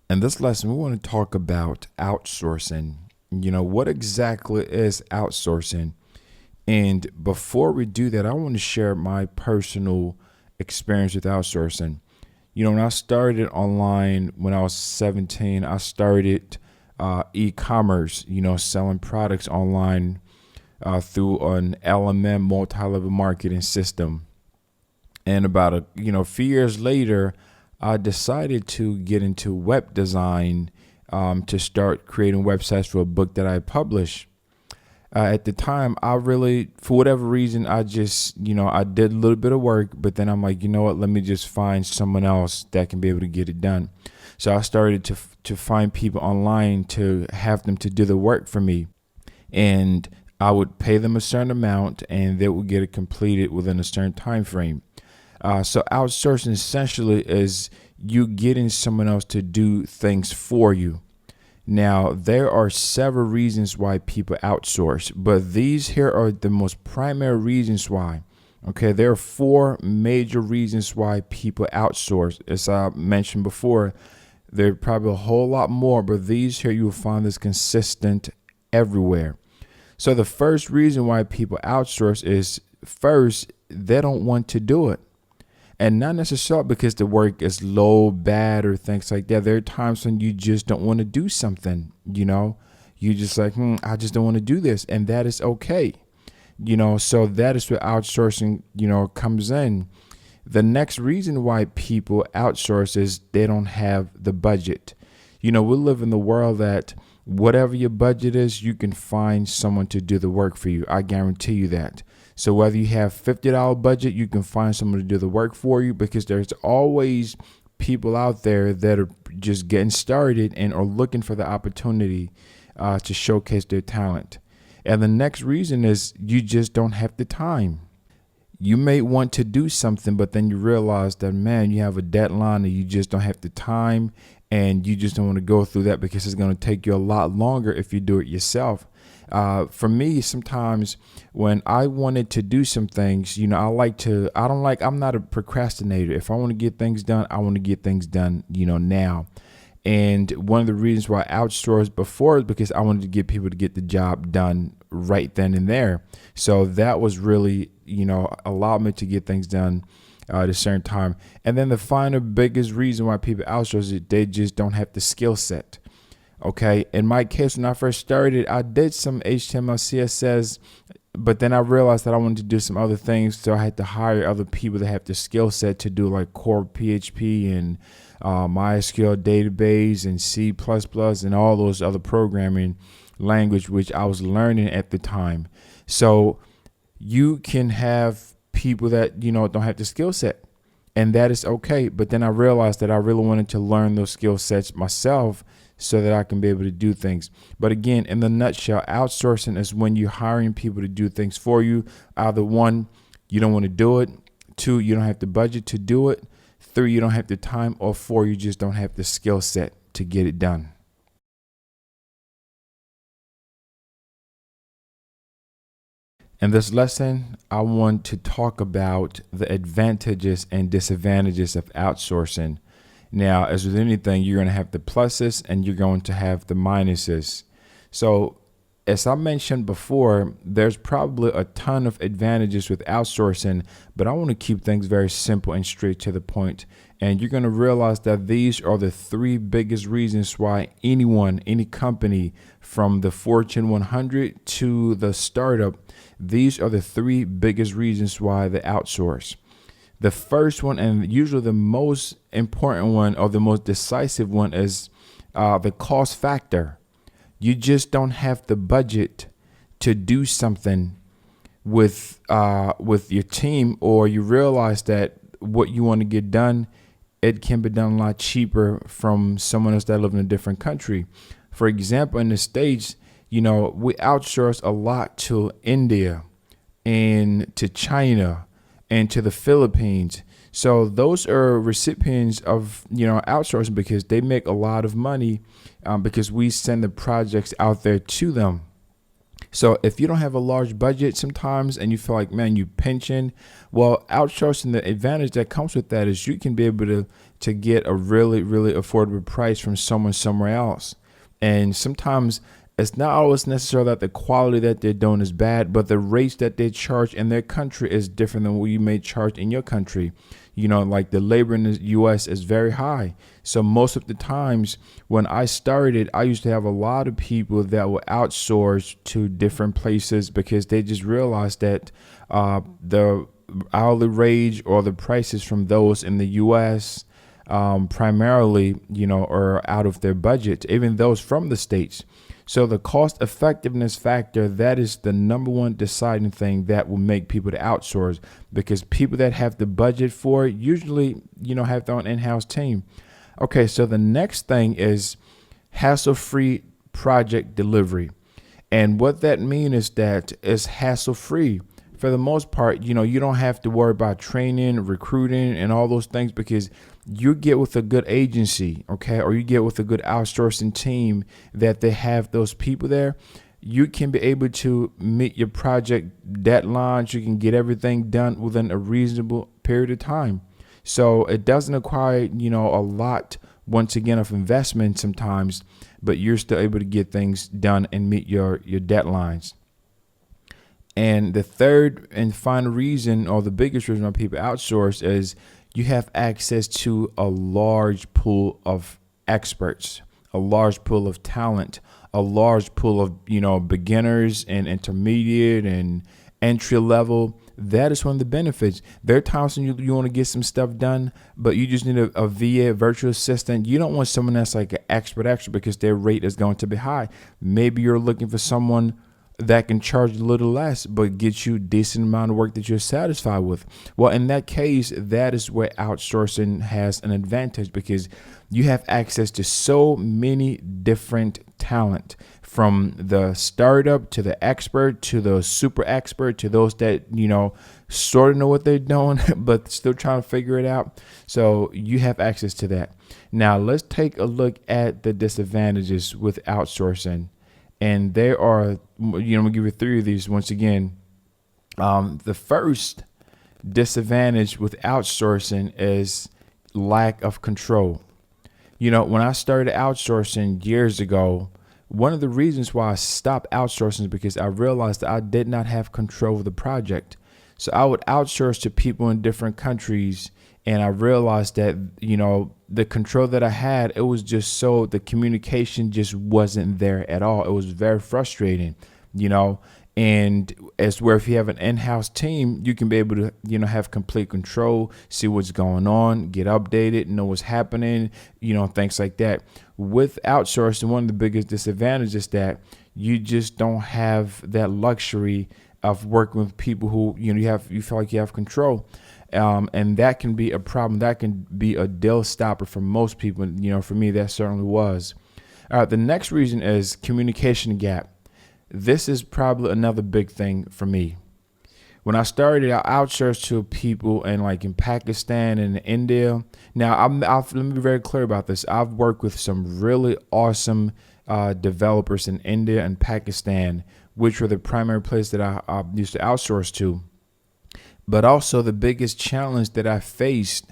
In this lesson, we want to talk about outsourcing. What exactly is outsourcing? And before we do that, I want to share my personal experience with outsourcing. When I started online when I was 17, I started e-commerce, selling products online through an LMM, multi-level marketing system. And about a few years later, I decided to get into web design, to start creating websites for a book that I published. At the time, I really, for whatever reason, I just, I did a little bit of work, but then I'm like, you know what, let me just find someone else that can be able to get it done. So I started to find people online to have them to do the work for me. And I would pay them a certain amount and they would get it completed within a certain time frame. So outsourcing essentially is you getting someone else to do things for you. Now, there are several reasons why people outsource, but these here are the most primary reasons why. Okay, there are four major reasons why people outsource. As I mentioned before, there are probably a whole lot more, but these here you will find this consistent everywhere. So the first reason why people outsource is, first, they don't want to do it. And not necessarily because the work is low, bad, or things like that. There are times when you just don't want to do something, you just like, I just don't want to do this. And that is okay. So that is where outsourcing, comes in. The next reason why people outsource is they don't have the budget. We live in the world that whatever your budget is, you can find someone to do the work for you. I guarantee you that. So whether you have $50 budget, you can find someone to do the work for you, because there's always people out there that are just getting started and are looking for the opportunity to showcase their talent. And the next reason is you just don't have the time. You may want to do something, but then you realize that, man, you have a deadline and you just don't have the time, and you just don't want to go through that because it's going to take you a lot longer if you do it yourself. For me, sometimes when I wanted to do some things, I'm not a procrastinator. If I want to get things done, I want to get things done, now. And one of the reasons why I outsourced before is because I wanted to get people to get the job done right then and there. So that was really, allowed me to get things done at a certain time. And then the final biggest reason why people outsource is they just don't have the skill set. Okay. In my case, when I first started, I did some HTML, CSS, but then I realized that I wanted to do some other things. So I had to hire other people that have the skill set to do like core PHP and MySQL database and C++ and all those other programming language, which I was learning at the time. So you can have people that, don't have the skill set, and that is okay. But then I realized that I really wanted to learn those skill sets myself so that I can be able to do things. But again, in the nutshell, outsourcing is when you're hiring people to do things for you. Either one, you don't want to do it. Two, you don't have the budget to do it. Three, you don't have the time. Or four, you just don't have the skill set to get it done. In this lesson, I want to talk about the advantages and disadvantages of outsourcing. Now, as with anything, you're going to have the pluses and you're going to have the minuses. So, as I mentioned before, there's probably a ton of advantages with outsourcing, but I want to keep things very simple and straight to the point. And you're going to realize that these are the three biggest reasons why any company, from the Fortune 100 to the startup, these are the three biggest reasons why they outsource. The first one, and usually the most important one or the most decisive one, is the cost factor. You just don't have the budget to do something with your team, or you realize that what you want to get done, it can be done a lot cheaper from someone else that lives in a different country. For example, in the States, we outsource a lot to India and to China and to the Philippines. So those are recipients of, outsourcing, because they make a lot of money because we send the projects out there to them. So if you don't have a large budget sometimes and you feel like, man, you pinching, well, outsourcing, the advantage that comes with that is you can be able to get a really, really affordable price from someone somewhere else. And sometimes it's not always necessarily that the quality that they're doing is bad, but the rates that they charge in their country is different than what you may charge in your country. Like the labor in the US is very high. So most of the times when I started, I used to have a lot of people that were outsourced to different places because they just realized that the hourly wage or the prices from those in the US primarily, are out of their budget, even those from the States. So the cost effectiveness factor, that is the number one deciding thing that will make people to outsource, because people that have the budget for it usually, have their own in-house team. Okay, so the next thing is hassle-free project delivery. And what that means is that it's hassle-free. For the most part, you don't have to worry about training, recruiting, and all those things, because you get with a good agency, okay, or you get with a good outsourcing team that they have those people there. You can be able to meet your project deadlines. You can get everything done within a reasonable period of time. So it doesn't require, a lot, once again, of investment sometimes, but you're still able to get things done and meet your deadlines. And the third and final reason, or the biggest reason why people outsource, is you have access to a large pool of experts, a large pool of talent, a large pool of, beginners and intermediate and entry level. That is one of the benefits. There are times when you want to get some stuff done, but you just need a VA, virtual assistant. You don't want someone that's like an expert because their rate is going to be high. Maybe you're looking for someone that can charge a little less, but get you a decent amount of work that you're satisfied with. Well, in that case, that is where outsourcing has an advantage, because you have access to so many different talent, from the startup to the expert to the super expert to those that, sort of know what they're doing, but still trying to figure it out. So you have access to that. Now let's take a look at the disadvantages with outsourcing. And there are, I'm going to give you three of these once again. The first disadvantage with outsourcing is lack of control. When I started outsourcing years ago, one of the reasons why I stopped outsourcing is because I realized that I did not have control of the project. So I would outsource to people in different countries, and I realized that, the control that I had, it was just so the communication just wasn't there at all. It was very frustrating, and it's where if you have an in-house team, you can be able to, have complete control, see what's going on, get updated, know what's happening, things like that. With outsourcing, one of the biggest disadvantages is that you just don't have that luxury of working with people who, you feel like you have control. And that can be a problem. That can be a deal stopper for most people. For me, that certainly was. All right. The next reason is communication gap. This is probably another big thing for me. When I started, I outsourced to people in Pakistan and India. Now, let me be very clear about this. I've worked with some really awesome developers in India and Pakistan, which were the primary place that I used to outsource to. But also the biggest challenge that I faced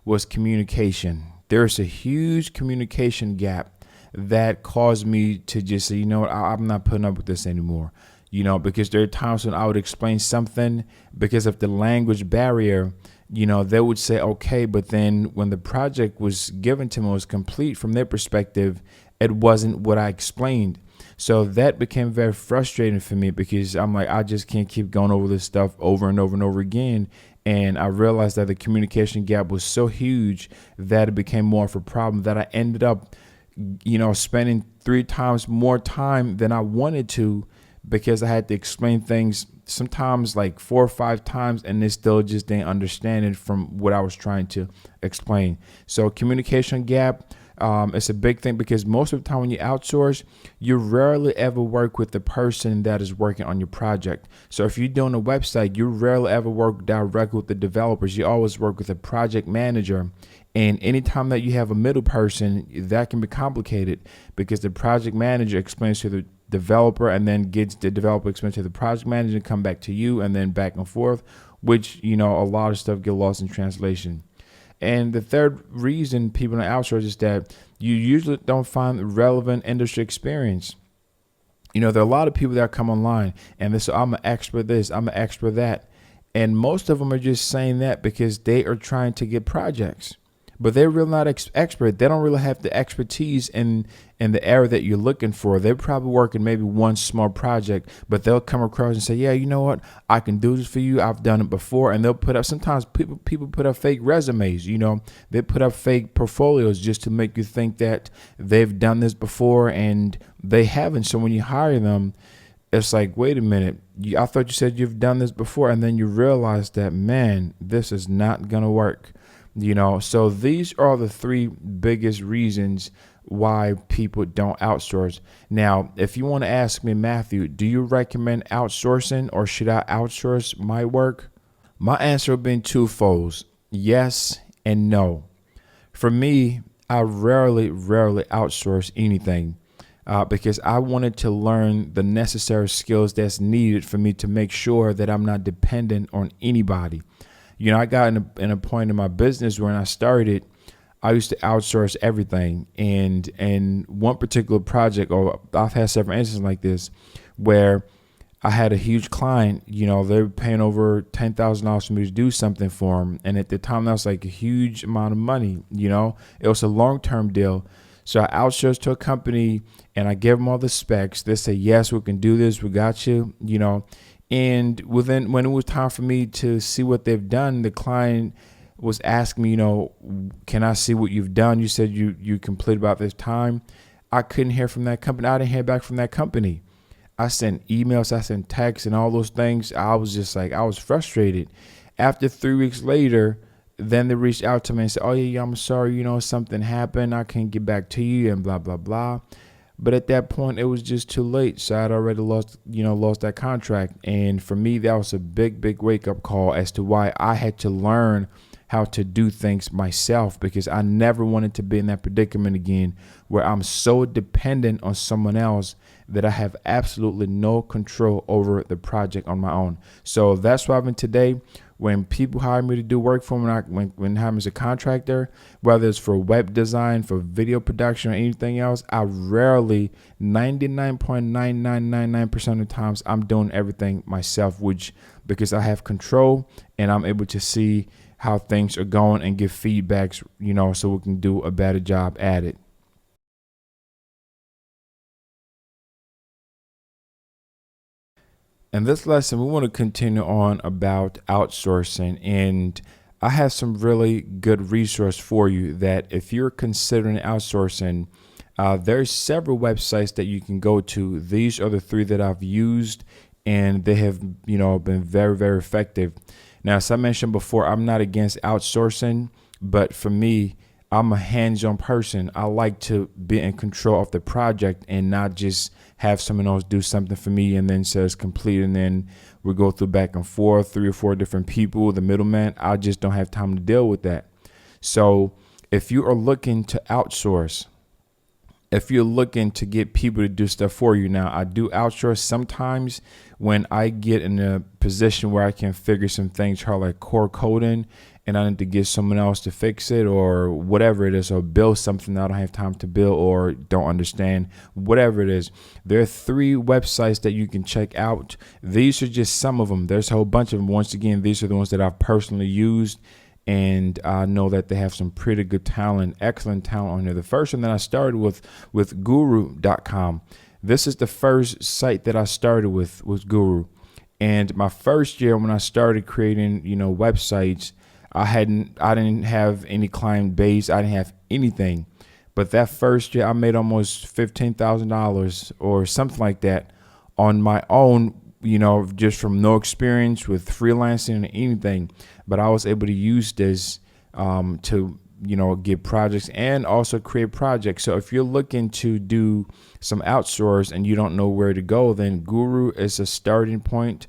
was communication. There's a huge communication gap that caused me to just say, I'm not putting up with this anymore. Because there are times when I would explain something, because of the language barrier, they would say, okay, but then when the project was given to me, it was complete from their perspective, it wasn't what I explained. So that became very frustrating for me, because I'm like, I just can't keep going over this stuff over and over and over again. And I realized that the communication gap was so huge that it became more of a problem, that I ended up, spending 3 times more time than I wanted to, because I had to explain things sometimes like 4 or 5 times, and they still just didn't understand it from what I was trying to explain. So communication gap, it's a big thing, because most of the time when you outsource, you rarely ever work with the person that is working on your project. So if you're doing a website, you rarely ever work directly with the developers. You always work with a project manager. And anytime that you have a middle person, that can be complicated, because the project manager explains to the developer, and then gets the developer explained to the project manager, come back to you, and then back and forth, which, a lot of stuff get lost in translation. And the third reason people don't outsource is that you usually don't find relevant industry experience. There are a lot of people that come online and they say, I'm an expert this, I'm an expert that. And most of them are just saying that because they are trying to get projects. But they're really not expert. They don't really have the expertise in the area that you're looking for. They're probably working maybe one small project, but they'll come across and say, yeah, you know what? I can do this for you. I've done it before. And they'll put up, sometimes people put up fake resumes, they put up fake portfolios just to make you think that they've done this before, and they haven't. So when you hire them, it's like, wait a minute, I thought you said you've done this before. And then you realize that, man, this is not going to work. So these are the three biggest reasons why people don't outsource. Now, if you want to ask me, Matthew, do you recommend outsourcing or should I outsource my work? My answer would be twofold: yes and no. For me, I rarely outsource anything because I wanted to learn the necessary skills that's needed for me to make sure that I'm not dependent on anybody. I got in a point in my business when I started, I used to outsource everything. And one particular project, or I've had several instances like this, where I had a huge client, they were paying over $10,000 for me to do something for them. And at the time, that was like a huge amount of money. It was a long-term deal. So I outsourced to a company and I gave them all the specs. They say, yes, we can do this. We got you, And when it was time for me to see what they've done, the client was asking me, can I see what you've done? You said you completed about this time. I couldn't hear from that company. I didn't hear back from that company. I sent emails, I sent texts and all those things. I was just like, I was frustrated. After 3 weeks later, then they reached out to me and said, oh yeah, I'm sorry, something happened. I can't get back to you and blah, blah, blah. But at that point, it was just too late. So I'd already lost that contract. And for me, that was a big wake up call as to why I had to learn how to do things myself, because I never wanted to be in that predicament again where I'm so dependent on someone else that I have absolutely no control over the project on my own. So that's why I've been today. When people hire me to do work for them, when hire me as a contractor, whether it's for web design, for video production, or anything else, I rarely, 99.9999% of the times, I'm doing everything myself, because I have control and I'm able to see how things are going and give feedbacks, so we can do a better job at it. In this lesson, we want to continue on about outsourcing, and I have some really good resource for you that if you're considering outsourcing, there's several websites that you can go to. These are the three that I've used, and they have, been very effective. Now, as I mentioned before, I'm not against outsourcing, but for me, I'm a hands-on person. I like to be in control of the project and not just have someone else do something for me and then says complete, and then we go through back and forth, 3 or 4 different people, the middleman. I just don't have time to deal with that. So if you are looking to outsource, if you're looking to get people to do stuff for you, now I do outsource sometimes when I get in a position where I can figure some things out like core coding and I need to get someone else to fix it or whatever it is, or build something that I don't have time to build or don't understand, whatever it is. There are 3 websites that you can check out. These are just some of them. There's a whole bunch of them. Once again, these are the ones that I've personally used, and I know that they have some pretty good talent, excellent talent on there. The first one that I started with guru.com. This is the first site that I started with, was Guru. And my first year when I started creating, websites, I didn't have any client base. I didn't have anything. But that first year I made almost $15,000 or something like that on my own, just from no experience with freelancing or anything. But I was able to use this to, get projects and also create projects. So if you're looking to do some outsource and you don't know where to go, then Guru is a starting point.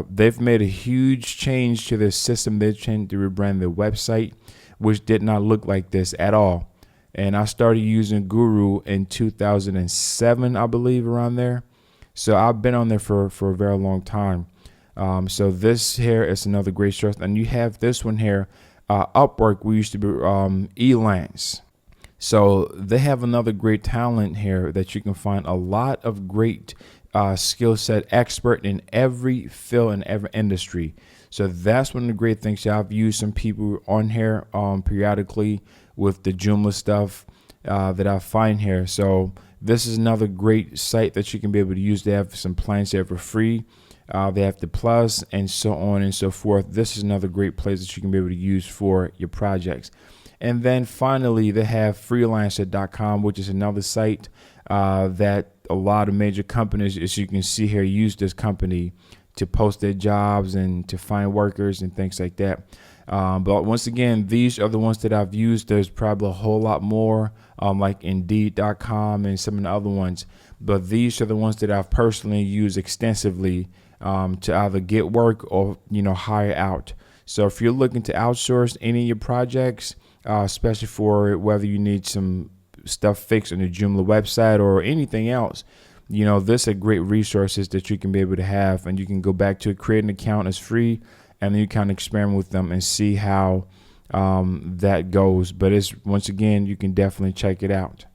They've made a huge change to their system. They've changed to rebrand their website, which did not look like this at all. And I started using Guru in 2007, I believe, around there. So I've been on there for a very long time. So this here is another great source. And you have this one here, Upwork. We used to be Elance. So they have another great talent here that you can find a lot of great skill set expert in every field and every industry. So that's one of the great things. I've used some people on here periodically with the Joomla stuff that I find here. So this is another great site that you can be able to use. They have some plans there for free. They have the plus and so on and so forth. This is another great place that you can be able to use for your projects. And then finally, they have freelancer.com, which is another site that a lot of major companies, as you can see here, use this company to post their jobs and to find workers and things like that. But once again, these are the ones that I've used. There's probably a whole lot more like Indeed.com and some of the other ones. But these are the ones that I've personally used extensively to either get work or, hire out. So if you're looking to outsource any of your projects, especially for whether you need some stuff fixed on the Joomla website or anything else, this are great resources that you can be able to have, and you can go back to it, create an account. It's free, and then you kind of experiment with them and see how that goes. But once again, you can definitely check it out.